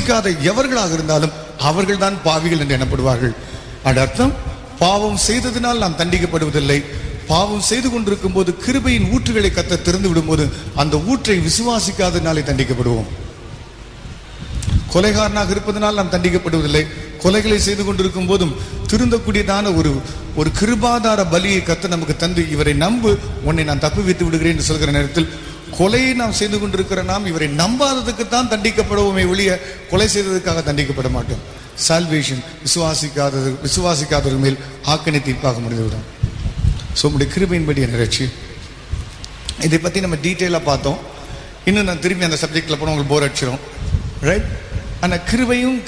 விசுவாசிக்காத எவர்களாக இருந்தாலும் அவர்கள் தான் பாவிகள் என்று எண்ணப்படுவார்கள். அது அர்த்தம், பாவம் செய்ததினால் நாம் தண்டிக்கப்படுவதில்லை. பாவம் செய்து கொண்டிருக்கும் போது கிருபையின் ஊற்றுகளை கர்த்தர் திறந்து விடும்போது அந்த ஊற்றை விசுவாசிக்காதனாலே தண்டிக்கப்படுவோம். கொலைகாரனாக இருப்பதனால் நாம் தண்டிக்கப்படுவதில்லை. கொலைகளை செய்து கொண்டிருக்கும் போதும் திருந்தக்கூடியதான ஒரு கிருபாதார பலியை கர்த்தர் நமக்கு தந்து, இவரை நம்பு, உன்னை நான் தப்பு வைத்து விடுகிறேன் என்று சொல்கிற நேரத்தில், கொலையை நாம் செய்து கொண்டிருக்கிற நாம் இவரை நம்பாததுக்கு தான் தண்டிக்கப்படுவோமே ஒழிய கொலை செய்ததுக்காக தண்டிக்கப்பட மாட்டோம். சால்வேஷன் விசுவாசிக்காதவர்கள் மேல் ஆக்கினை தீர்ப்பாக முடிந்துவிடும். ஸோ உங்களுடைய கிருபையின்படி நிறைச்சி இதை பற்றி நம்ம டீட்டெயிலாக பார்த்தோம். இன்னும் நான் திரும்பி அந்த சப்ஜெக்டில் போனால் உங்களுக்கு போர் அடிச்சிடும், ரைட்? ஆனால் கிருபையும்